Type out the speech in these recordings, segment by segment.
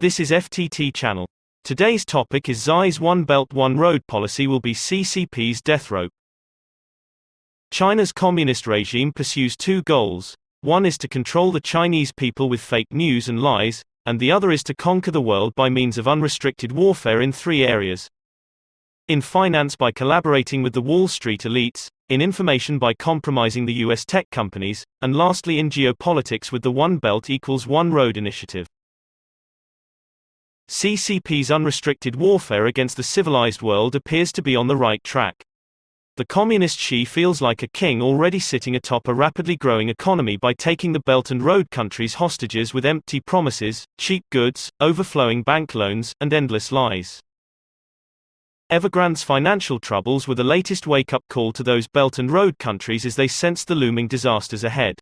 This is FTT Channel. Today's topic is Xi's One Belt One Road policy will be CCP's death rope. China's communist regime pursues two goals. One is to control the Chinese people with fake news and lies, and the other is to conquer the world by means of unrestricted warfare in three areas. In finance by collaborating with the Wall Street elites, in information by compromising the US tech companies, and lastly in geopolitics with the One Belt equals One Road initiative. CCP's unrestricted warfare against the civilized world appears to be on the right track. The communist Xi feels like a king already sitting atop a rapidly growing economy by taking the Belt and Road countries hostages with empty promises, cheap goods, overflowing bank loans, and endless lies. Evergrande's financial troubles were the latest wake-up call to those Belt and Road countries as they sensed the looming disasters ahead.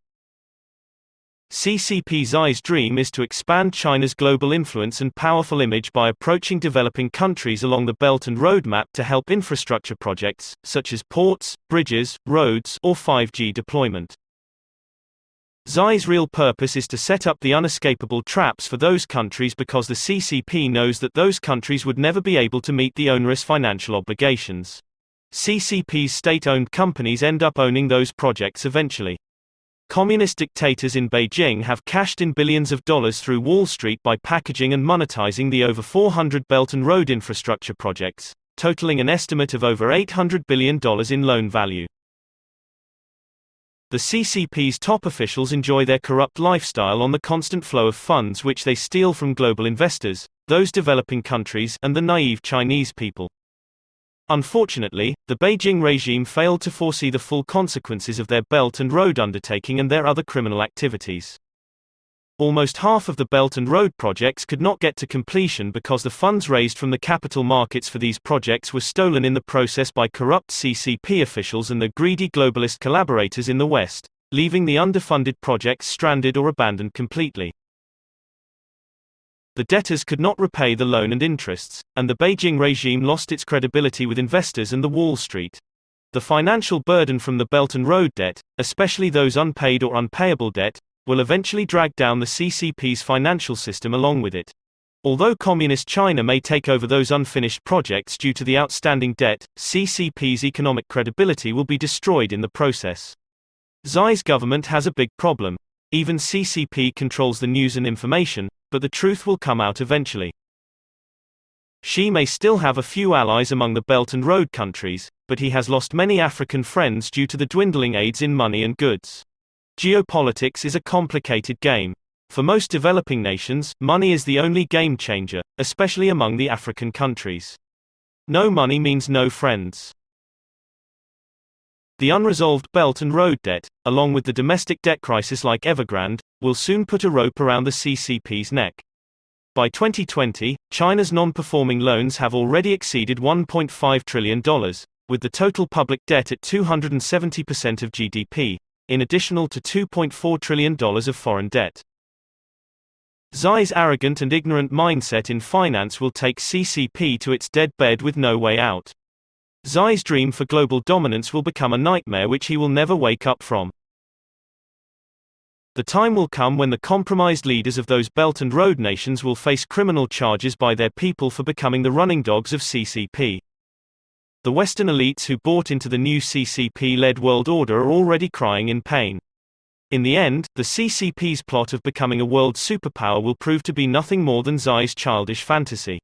CCP Xi's dream is to expand China's global influence and powerful image by approaching developing countries along the Belt and Road map to help infrastructure projects, such as ports, bridges, roads, or 5G deployment. Xi's real purpose is to set up the unescapable traps for those countries because the CCP knows that those countries would never be able to meet the onerous financial obligations. CCP's state-owned companies end up owning those projects eventually. Communist dictators in Beijing have cashed in billions of dollars through Wall Street by packaging and monetizing the over 400 Belt and Road infrastructure projects, totaling an estimate of over $800 billion in loan value. The CCP's top officials enjoy their corrupt lifestyle on the constant flow of funds which they steal from global investors, those developing countries, and the naive Chinese people. Unfortunately, the Beijing regime failed to foresee the full consequences of their Belt and Road undertaking and their other criminal activities. Almost half of the Belt and Road projects could not get to completion because the funds raised from the capital markets for these projects were stolen in the process by corrupt CCP officials and the greedy globalist collaborators in the West, leaving the underfunded projects stranded or abandoned completely. The debtors could not repay the loan and interests, and the Beijing regime lost its credibility with investors and the Wall Street. The financial burden from the Belt and Road debt, especially those unpaid or unpayable debt, will eventually drag down the CCP's financial system along with it. Although Communist China may take over those unfinished projects due to the outstanding debt, CCP's economic credibility will be destroyed in the process. Xi's government has a big problem. Even CCP controls the news and information, but the truth will come out eventually. Xi may still have a few allies among the Belt and Road countries, but he has lost many African friends due to the dwindling aids in money and goods. Geopolitics is a complicated game. For most developing nations, money is the only game changer, especially among the African countries. No money means no friends. The unresolved Belt and Road debt, along with the domestic debt crisis like Evergrande, will soon put a rope around the CCP's neck. By 2020, China's non-performing loans have already exceeded $1.5 trillion, with the total public debt at 270% of GDP, in addition to $2.4 trillion of foreign debt. Xi's arrogant and ignorant mindset in finance will take CCP to its dead bed with no way out. Xi's dream for global dominance will become a nightmare which he will never wake up from. The time will come when the compromised leaders of those Belt and Road nations will face criminal charges by their people for becoming the running dogs of CCP. The Western elites who bought into the new CCP-led world order are already crying in pain. In the end, the CCP's plot of becoming a world superpower will prove to be nothing more than Xi's childish fantasy.